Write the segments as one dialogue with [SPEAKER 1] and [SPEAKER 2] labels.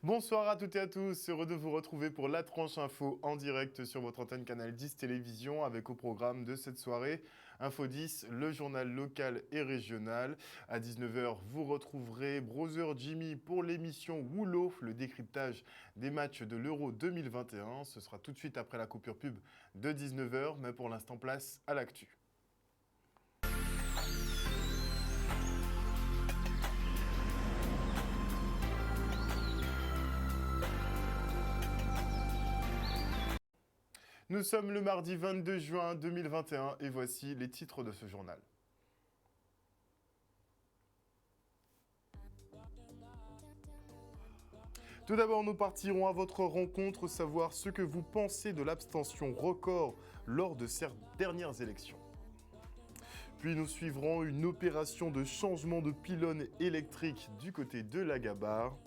[SPEAKER 1] Bonsoir à toutes et à tous, heureux de vous retrouver pour la tranche info en direct sur votre antenne Canal 10 Télévision avec au programme de cette soirée Info 10, le journal local et régional. À 19h, vous retrouverez Brother Jimmy pour l'émission Woolo, le décryptage des matchs de l'Euro 2021. Ce sera tout de suite après la coupure pub de 19h, mais pour l'instant place à l'actu. Nous sommes le mardi 22 juin 2021 et voici les titres de ce journal. Tout d'abord, nous partirons à votre rencontre savoir ce que vous pensez de l'abstention record lors de ces dernières élections. Puis nous suivrons une opération de changement de pylône électrique du côté de la Gabarre.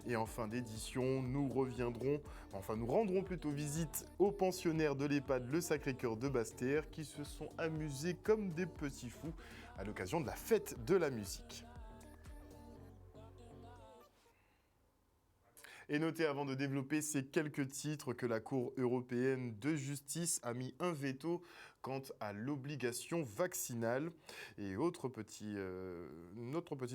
[SPEAKER 1] Et en fin d'édition, nous rendrons plutôt visite aux pensionnaires de l'EHPAD Le Sacré-Cœur de Basse-Terre qui se sont amusés comme des petits fous à l'occasion de la fête de la musique. Et notez avant de développer ces quelques titres que la Cour européenne de justice a mis un veto quant à l'obligation vaccinale. Et autre petite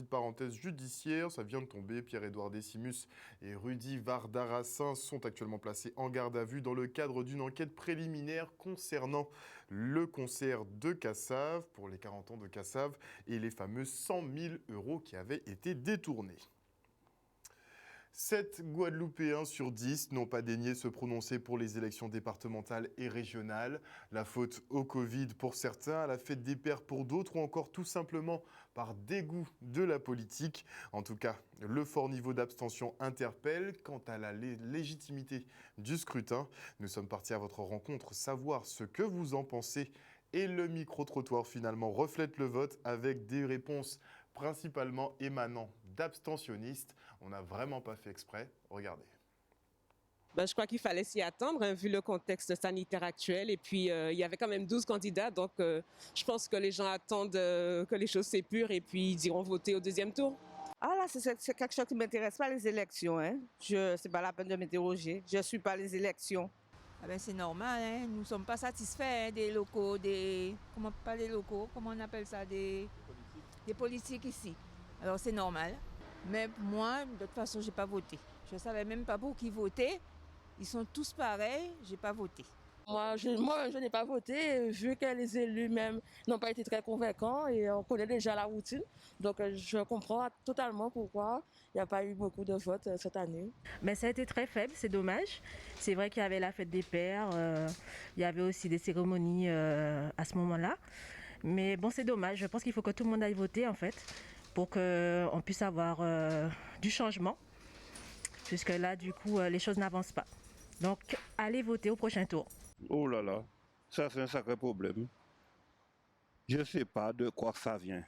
[SPEAKER 1] parenthèse judiciaire, ça vient de tomber, Pierre-Édouard Décimus et Rudy Vardarassin sont actuellement placés en garde à vue dans le cadre d'une enquête préliminaire concernant le concert de Cassave, pour les 40 ans de Cassave, et les fameux 100 000 € qui avaient été détournés. 7 Guadeloupéens sur 10 n'ont pas daigné se prononcer pour les élections départementales et régionales. La faute au Covid pour certains, à la fête des pères pour d'autres, ou encore tout simplement par dégoût de la politique. En tout cas, le fort niveau d'abstention interpelle. Quant à la légitimité du scrutin, nous sommes partis à votre rencontre savoir ce que vous en pensez. Et le micro-trottoir finalement reflète le vote avec des réponses principalement émanant d'abstentionnistes. On n'a vraiment pas fait exprès. Regardez.
[SPEAKER 2] Je crois qu'il fallait s'y attendre, hein, vu le contexte sanitaire actuel. Et puis, il y avait quand même 12 candidats. Donc, je pense que les gens attendent que les choses s'épurent et puis ils iront voter au deuxième tour.
[SPEAKER 3] Ah là, c'est quelque chose qui ne m'intéresse pas, les élections. Hein. C'est pas la peine de m'interroger. Je ne suis pas les élections.
[SPEAKER 4] Ah ben c'est normal, hein. Nous ne sommes pas satisfaits des locaux, comment on appelle ça, des politiques ici. Alors c'est normal. Mais moi, de toute façon, je n'ai pas voté. Je ne savais même pas pour qui voter. Ils sont tous pareils, je n'ai pas voté.
[SPEAKER 5] Moi, je n'ai pas voté, vu que les élus même n'ont pas été très convaincants et on connaît déjà la routine. Donc, je comprends totalement pourquoi il n'y a pas eu beaucoup de votes cette année.
[SPEAKER 6] Mais ça a été très faible, c'est dommage. C'est vrai qu'il y avait la fête des pères, il y avait aussi des cérémonies à ce moment-là. Mais bon, c'est dommage. Je pense qu'il faut que tout le monde aille voter, en fait, pour qu'on puisse avoir du changement. Puisque là, du coup, les choses n'avancent pas. Donc, allez voter au prochain tour.
[SPEAKER 7] Oh là là, ça c'est un sacré problème. Je ne sais pas de quoi ça vient.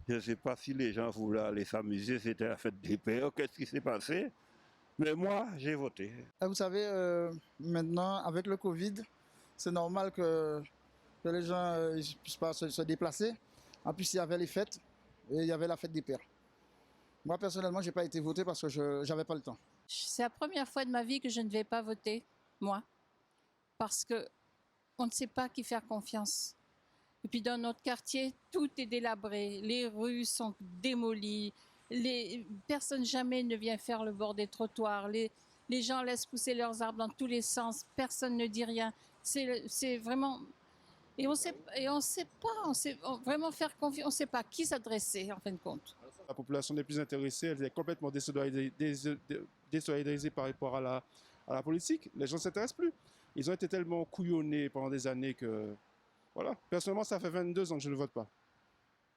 [SPEAKER 7] Je ne sais pas si les gens voulaient aller s'amuser, c'était la fête des pères, qu'est-ce qui s'est passé? Mais moi, j'ai voté.
[SPEAKER 8] Vous savez, maintenant, avec le Covid, c'est normal que les gens ne puissent pas se déplacer. En plus, il y avait les fêtes et il y avait la fête des pères. Moi, personnellement, je n'ai pas été voté parce que je n'avais pas le temps.
[SPEAKER 9] C'est la première fois de ma vie que je ne vais pas voter, moi, parce qu'on ne sait pas qui faire confiance. Et puis dans notre quartier, tout est délabré, les rues sont démolies, personne jamais ne vient faire le bord des trottoirs, les gens laissent pousser leurs arbres dans tous les sens, personne ne dit rien. C'est vraiment... Et on sait vraiment faire confiance, on ne sait pas qui s'adresser en fin de compte.
[SPEAKER 10] La population n'est plus intéressée, elle est complètement désolidarisée par rapport à la politique. Les gens ne s'intéressent plus. Ils ont été tellement couillonnés pendant des années que... Voilà. Personnellement, ça fait 22 ans que je ne vote pas.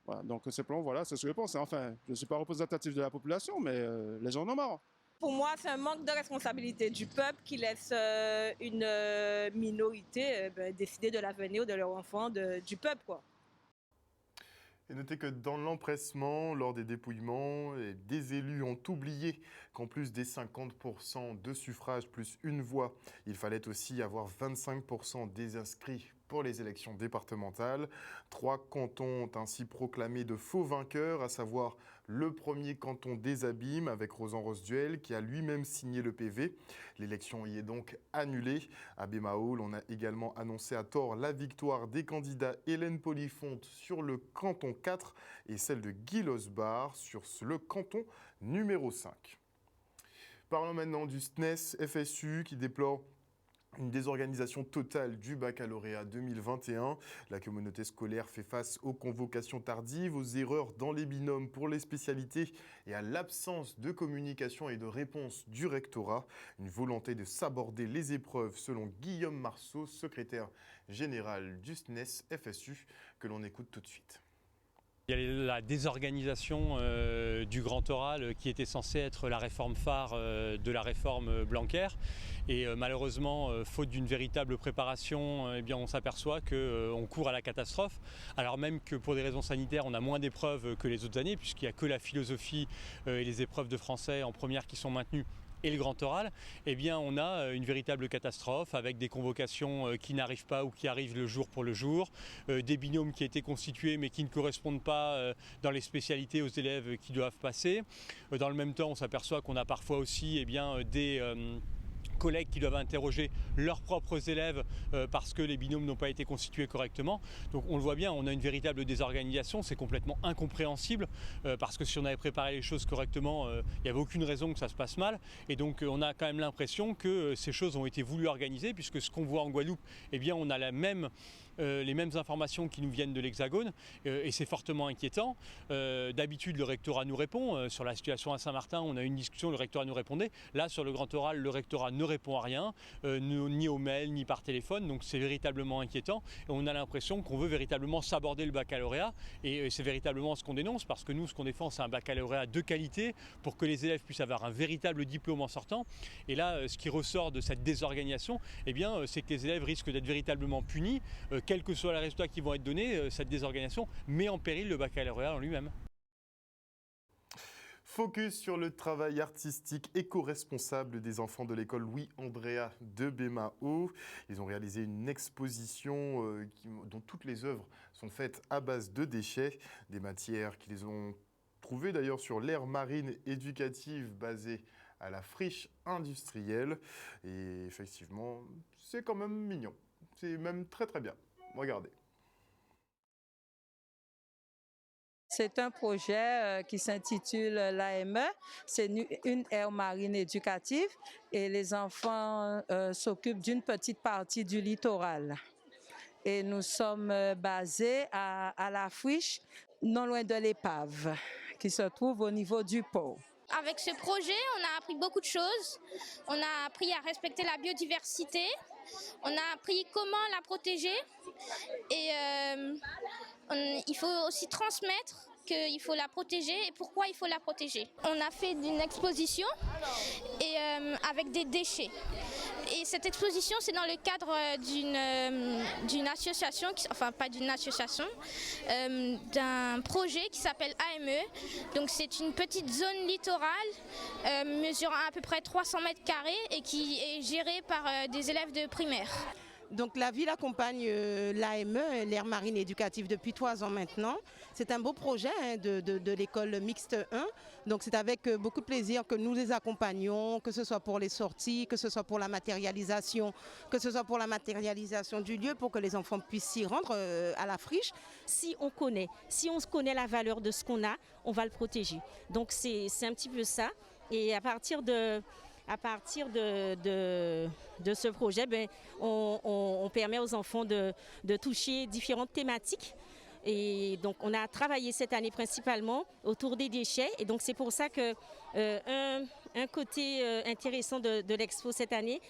[SPEAKER 10] Voilà. Donc, simplement, voilà, c'est ce que je pense. Enfin, je ne suis pas représentatif de la population, mais les gens en ont marre.
[SPEAKER 2] Pour moi, c'est un manque de responsabilité du peuple qui laisse une minorité décider de l'avenir de leur enfant, du peuple, quoi.
[SPEAKER 1] Et notez que dans l'empressement, lors des dépouillements, des élus ont oublié qu'en plus des 50% de suffrages plus une voix, il fallait aussi avoir 25% des inscrits pour les élections départementales. 3 cantons ont ainsi proclamé de faux vainqueurs, à savoir le premier canton des Abîmes avec Rosan Rosduel qui a lui-même signé le PV. L'élection y est donc annulée. À Bémao, on a également annoncé à tort la victoire des candidats Hélène Polifonte sur le canton 4 et celle de Guy Losbar sur le canton numéro 5. Parlons maintenant du SNES FSU qui déplore une désorganisation totale du baccalauréat 2021. La communauté scolaire fait face aux convocations tardives, aux erreurs dans les binômes pour les spécialités et à l'absence de communication et de réponse du rectorat. Une volonté de s'aborder les épreuves selon Guillaume Marceau, secrétaire général du SNES FSU, que l'on écoute tout de suite.
[SPEAKER 11] Il y a la désorganisation du grand oral qui était censée être la réforme phare de la réforme Blanquer. Et malheureusement, faute d'une véritable préparation, eh bien, on s'aperçoit qu'on court à la catastrophe. Alors même que pour des raisons sanitaires, on a moins d'épreuves que les autres années, puisqu'il n'y a que la philosophie et les épreuves de français en première qui sont maintenues. Et le grand oral, eh bien, on a une véritable catastrophe avec des convocations qui n'arrivent pas ou qui arrivent le jour pour le jour, des binômes qui étaient constitués mais qui ne correspondent pas dans les spécialités aux élèves qui doivent passer. Dans le même temps, on s'aperçoit qu'on a parfois aussi des collègues qui doivent interroger leurs propres élèves parce que les binômes n'ont pas été constitués correctement. Donc on le voit bien, on a une véritable désorganisation, c'est complètement incompréhensible parce que si on avait préparé les choses correctement, il n'y avait aucune raison que ça se passe mal. Et donc on a quand même l'impression que ces choses ont été voulues organiser puisque ce qu'on voit en Guadeloupe, eh bien on a les mêmes informations qui nous viennent de l'Hexagone et c'est fortement inquiétant. D'habitude, le rectorat nous répond. Sur la situation à Saint-Martin, on a eu une discussion, le rectorat nous répondait. Là, sur le grand oral, le rectorat ne répond à rien, ni au mail, ni par téléphone. Donc c'est véritablement inquiétant. Et on a l'impression qu'on veut véritablement s'aborder le baccalauréat. Et c'est véritablement ce qu'on dénonce parce que nous, ce qu'on défend, c'est un baccalauréat de qualité pour que les élèves puissent avoir un véritable diplôme en sortant. Et là, ce qui ressort de cette désorganisation, eh bien, c'est que les élèves risquent d'être véritablement punis. Quels que soient les résultats qui vont être donnés, cette désorganisation met en péril le baccalauréat en lui-même.
[SPEAKER 1] Focus sur le travail artistique éco-responsable des enfants de l'école Louis-Andrea de Bémao. Ils ont réalisé une exposition dont toutes les œuvres sont faites à base de déchets, des matières qu'ils ont trouvées d'ailleurs sur l'aire marine éducative basée à la friche industrielle. Et effectivement, c'est quand même mignon. C'est même très très bien. Regardez.
[SPEAKER 12] C'est un projet qui s'intitule l'AME. C'est une aire marine éducative et les enfants s'occupent d'une petite partie du littoral. Et nous sommes basés à la friche, non loin de l'épave, qui se trouve au niveau du port.
[SPEAKER 13] Avec ce projet, on a appris beaucoup de choses. On a appris à respecter la biodiversité. On a appris comment la protéger. Et il faut aussi transmettre qu'il faut la protéger et pourquoi il faut la protéger. On a fait une exposition et, avec des déchets. Et cette exposition, c'est dans le cadre d'une association, enfin pas d'une association, d'un projet qui s'appelle AME. Donc c'est une petite zone littorale mesurant à peu près 300 mètres carrés et qui est gérée par des élèves de primaire.
[SPEAKER 14] Donc la ville accompagne l'AME, l'aire marine éducative, depuis 3 ans maintenant. C'est un beau projet de l'école mixte 1. Donc c'est avec beaucoup de plaisir que nous les accompagnons, que ce soit pour les sorties, que ce soit pour la matérialisation, du lieu pour que les enfants puissent s'y rendre à la friche.
[SPEAKER 15] Si on connaît la valeur de ce qu'on a, on va le protéger. Donc c'est un petit peu ça. Et à partir de ce projet, on permet aux enfants de toucher différentes thématiques. Et donc on a travaillé cette année principalement autour des déchets. Et donc c'est pour ça que un côté intéressant de l'expo cette année,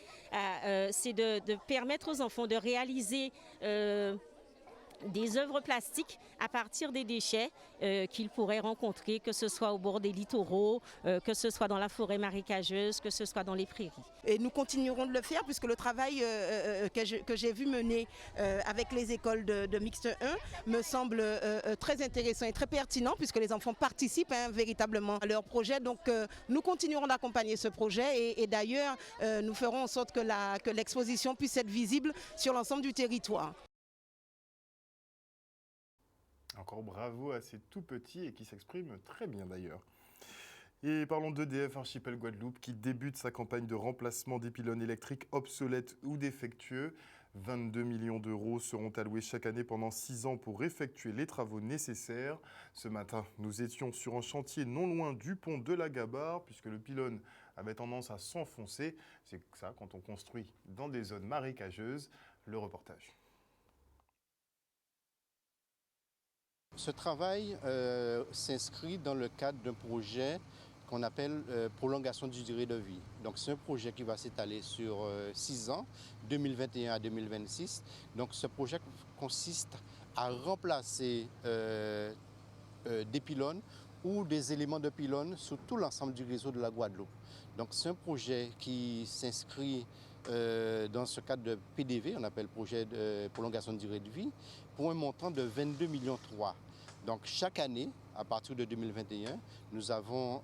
[SPEAKER 15] c'est de permettre aux enfants de réaliser des œuvres plastiques à partir des déchets qu'ils pourraient rencontrer, que ce soit au bord des littoraux, que ce soit dans la forêt marécageuse, que ce soit dans les prairies.
[SPEAKER 14] Et nous continuerons de le faire puisque le travail que j'ai vu mener avec les écoles de Mixte 1 me semble très intéressant et très pertinent puisque les enfants participent véritablement à leur projet. Donc nous continuerons d'accompagner ce projet et d'ailleurs nous ferons en sorte que l'exposition puisse être visible sur l'ensemble du territoire.
[SPEAKER 1] Encore bravo à ces tout petits et qui s'expriment très bien d'ailleurs. Et parlons d'EDF Archipel Guadeloupe qui débute sa campagne de remplacement des pylônes électriques obsolètes ou défectueux. 22 millions d'euros seront alloués chaque année pendant 6 ans pour effectuer les travaux nécessaires. Ce matin, nous étions sur un chantier non loin du pont de la Gabarre, puisque le pylône avait tendance à s'enfoncer. C'est ça quand on construit dans des zones marécageuses. Le reportage.
[SPEAKER 16] Ce travail s'inscrit dans le cadre d'un projet qu'on appelle prolongation du durée de vie. Donc c'est un projet qui va s'étaler sur 6 ans, 2021 à 2026. Donc ce projet consiste à remplacer des pylônes ou des éléments de pylônes sur tout l'ensemble du réseau de la Guadeloupe. Donc c'est un projet qui s'inscrit dans ce cadre de PDV, on appelle projet de prolongation de durée de vie, pour un montant de 22,3 millions. Donc chaque année, à partir de 2021, nous avons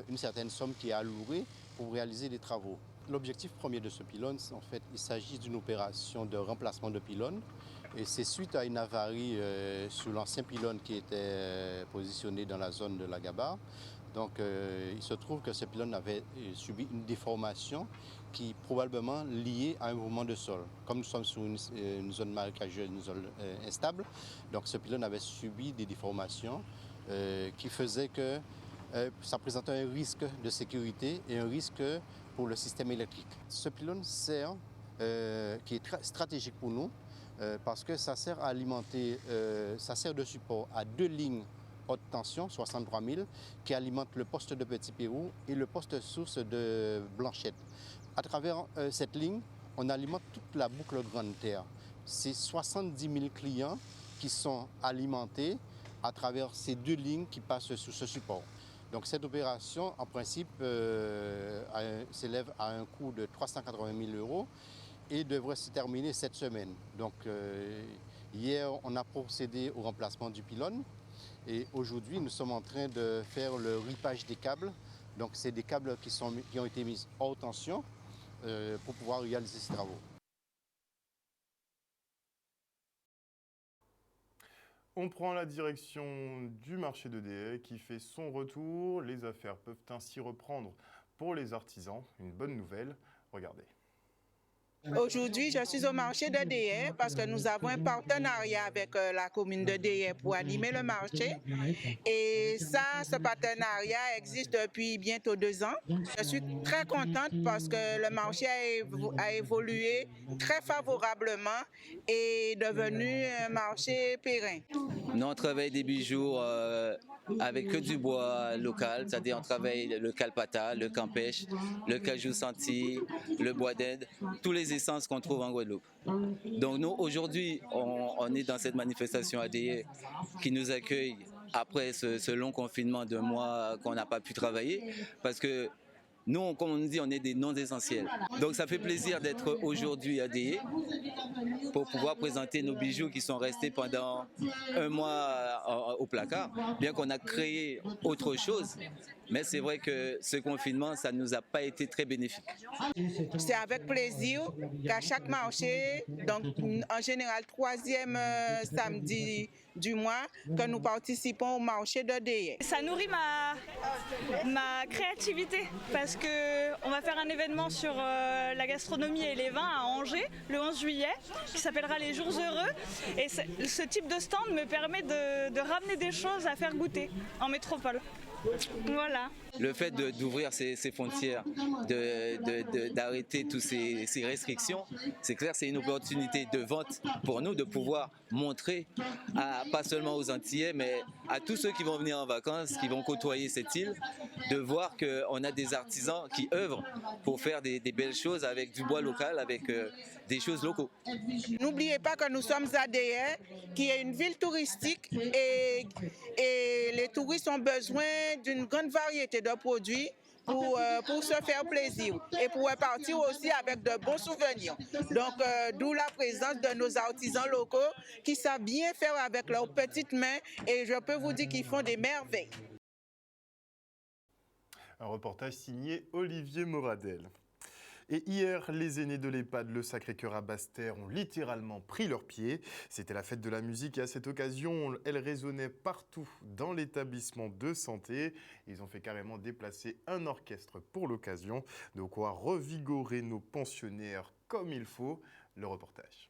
[SPEAKER 16] une certaine somme qui est allouée pour réaliser les travaux. L'objectif premier de ce pylône, en fait, il s'agit d'une opération de remplacement de pylône. Et c'est suite à une avarie sur l'ancien pylône qui était positionné dans la zone de la Gabarre. Donc il se trouve que ce pylône avait subi une déformation qui est probablement liée à un mouvement de sol. Comme nous sommes sur une zone marécageuse, une zone instable, donc ce pylône avait subi des déformations qui faisaient que ça présentait un risque de sécurité et un risque pour le système électrique. Ce pylône sert, qui est très stratégique pour nous, parce que ça sert à alimenter, ça sert de support à 2 lignes haute tension, 63 000, qui alimentent le poste de Petit Pérou et le poste source de Blanchette. À travers cette ligne, on alimente toute la boucle Grande Terre. C'est 70 000 clients qui sont alimentés à travers ces 2 lignes qui passent sous ce support. Donc cette opération, en principe, s'élève à un coût de 380 000 euros et devrait se terminer cette semaine. Donc hier, on a procédé au remplacement du pylône et aujourd'hui, nous sommes en train de faire le ripage des câbles. Donc c'est des câbles qui ont été mis hors tension pour pouvoir réaliser ces travaux.
[SPEAKER 1] On prend la direction du marché d'EDF qui fait son retour. Les affaires peuvent ainsi reprendre pour les artisans. Une bonne nouvelle, regardez.
[SPEAKER 3] Aujourd'hui, je suis au marché d'EDF parce que nous avons un partenariat avec la commune d'EDF pour animer le marché. Et ça, ce partenariat existe depuis bientôt 2 ans. Je suis très contente parce que le marché a évolué très favorablement et est devenu un marché périn.
[SPEAKER 17] Nous, on travaille des bijoux avec que du bois local, c'est-à-dire on travaille le calpata, le campèche, le cajou senti, le bois d'Inde, tous les essences qu'on trouve en Guadeloupe. Donc nous, aujourd'hui, on est dans cette manifestation ADE qui nous accueille après ce long confinement de mois qu'on n'a pas pu travailler, parce que nous, comme on nous dit, on est des non-essentiels. Donc ça fait plaisir d'être aujourd'hui à DE pour pouvoir présenter nos bijoux qui sont restés pendant 1 mois au placard, bien qu'on a créé autre chose. Mais c'est vrai que ce confinement, ça ne nous a pas été très bénéfique.
[SPEAKER 3] C'est avec plaisir qu'à chaque marché, donc en général 3e samedi du mois, que nous participons au marché d'EDF.
[SPEAKER 18] Ça nourrit ma créativité parce qu'on va faire un événement sur la gastronomie et les vins à Angers le 11 juillet qui s'appellera les Jours Heureux. Et ce type de stand me permet de ramener des choses à faire goûter en métropole. Voilà.
[SPEAKER 17] Le fait d'ouvrir ces frontières, d'arrêter toutes ces restrictions, c'est clair, c'est une opportunité de vente pour nous de pouvoir montrer, pas seulement aux Antillais, mais à tous ceux qui vont venir en vacances, qui vont côtoyer cette île, de voir qu'on a des artisans qui œuvrent pour faire des belles choses avec du bois local, avec des choses locaux.
[SPEAKER 3] N'oubliez pas que nous sommes à DE, qui est une ville touristique et les touristes ont besoin d'une grande variété de produits pour se faire plaisir et pour repartir aussi avec de bons souvenirs. Donc, d'où la présence de nos artisans locaux qui savent bien faire avec leurs petites mains et je peux vous dire qu'ils font des merveilles.
[SPEAKER 1] Un reportage signé Olivier Moradel. Et hier, les aînés de l'EHPAD Le Sacré-Cœur à Basse-Terre ont littéralement pris leurs pieds. C'était la fête de la musique et à cette occasion, elle résonnait partout dans l'établissement de santé. Ils ont fait carrément déplacer un orchestre pour l'occasion, de quoi revigorer nos pensionnaires comme il faut. Le reportage.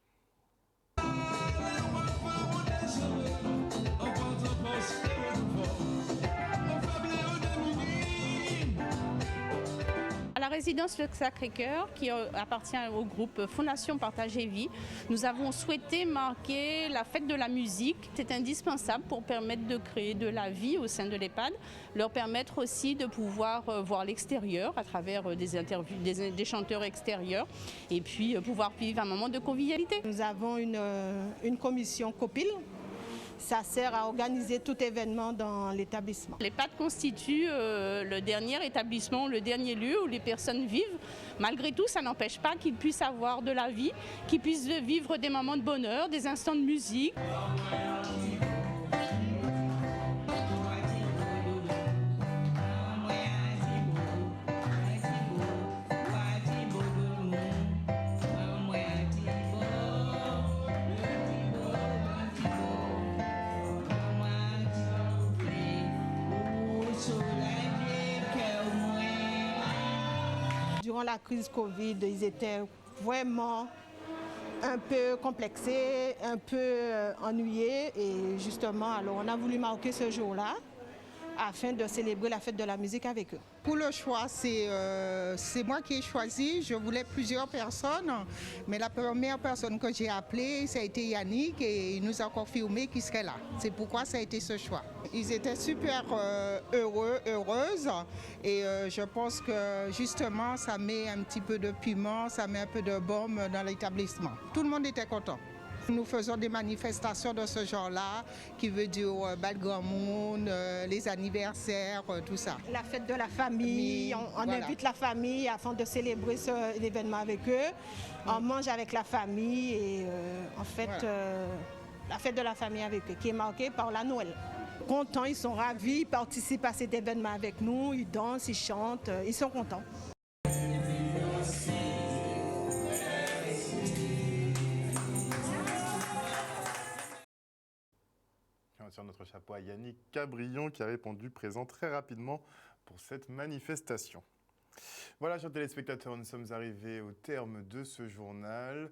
[SPEAKER 19] À la résidence Le Sacré-Cœur, qui appartient au groupe Fondation Partage et Vie, nous avons souhaité marquer la fête de la musique. C'est indispensable pour permettre de créer de la vie au sein de l'EHPAD, leur permettre aussi de pouvoir voir l'extérieur à travers des interviews, des chanteurs extérieurs, et puis pouvoir vivre un moment de convivialité.
[SPEAKER 14] Nous avons une commission COPIL. Ça sert à organiser tout événement dans l'établissement.
[SPEAKER 19] L'EHPAD constitue le dernier établissement, le dernier lieu où les personnes vivent. Malgré tout, ça n'empêche pas qu'ils puissent avoir de la vie, qu'ils puissent vivre des moments de bonheur, des instants de musique.
[SPEAKER 14] Durant la crise Covid, ils étaient vraiment un peu complexés, un peu ennuyés et justement, alors on a voulu marquer ce jour-là afin de célébrer la fête de la musique avec eux.
[SPEAKER 20] Pour le choix, c'est moi qui ai choisi. Je voulais plusieurs personnes, mais la première personne que j'ai appelée, ça a été Yannick et il nous a confirmé qu'il serait là. C'est pourquoi ça a été ce choix. Ils étaient super heureuses et je pense que justement ça met un petit peu de piment, ça met un peu de baume dans l'établissement. Tout le monde était content. Nous faisons des manifestations de ce genre-là, qui veut dire bal grand monde, les anniversaires, tout ça.
[SPEAKER 14] La fête de la famille, on
[SPEAKER 20] voilà.
[SPEAKER 14] Invite la famille afin de célébrer l'événement avec eux. On mange avec la famille et en fait, voilà. La fête de la famille avec eux, qui est marquée par la Noël. Contents, ils sont ravis, ils participent à cet événement avec nous, ils dansent, ils chantent, ils sont contents.
[SPEAKER 1] Sur notre chapeau à Yannick Cabrion qui a répondu présent très rapidement pour cette manifestation. Voilà, chers téléspectateurs, nous sommes arrivés au terme de ce journal.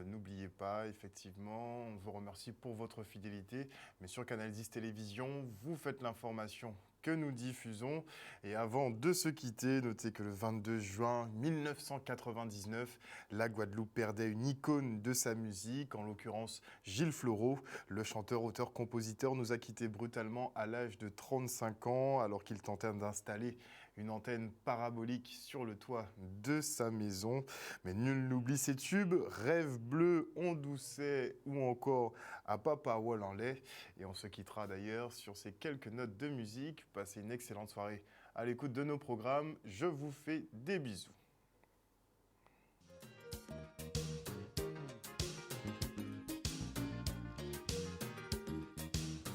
[SPEAKER 1] N'oubliez pas, effectivement, on vous remercie pour votre fidélité. Mais sur Canal 10 Télévision, vous faites l'information que nous diffusons. Et avant de se quitter, notez que le 22 juin 1999, la Guadeloupe perdait une icône de sa musique, en l'occurrence Gilles Fleureau. Le chanteur, auteur, compositeur nous a quittés brutalement à l'âge de 35 ans alors qu'il tentait d'installer une antenne parabolique sur le toit de sa maison. Mais nul n'oublie ces tubes, Rêve bleu, On doucet ou encore À Papa Wall en lait. Et on se quittera d'ailleurs sur ces quelques notes de musique. Passez une excellente soirée à l'écoute de nos programmes. Je vous fais des bisous.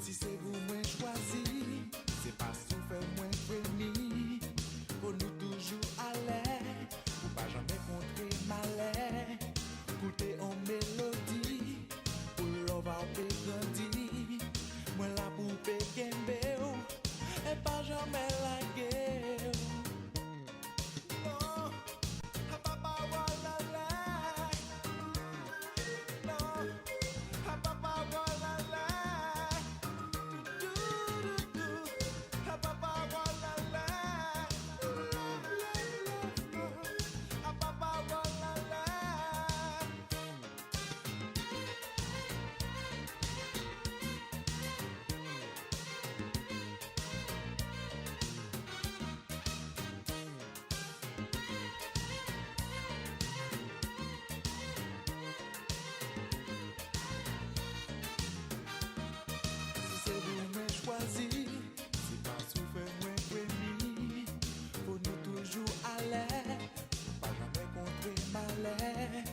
[SPEAKER 21] Si c'est vous moins choisi, c'est pas souffert moins frémi. Pour nous toujours à l'aise, pour pas jamais contrer malais. Écoutez en mélodie, pour l'over grandi. Moi là pour pékin béo, et pas jamais la guerre. Non, à papa voilà la. Non, à papa voilà la. C'est pas souffert moins prémis. Pour nous toujours à l'aise, pas jamais contrer malais.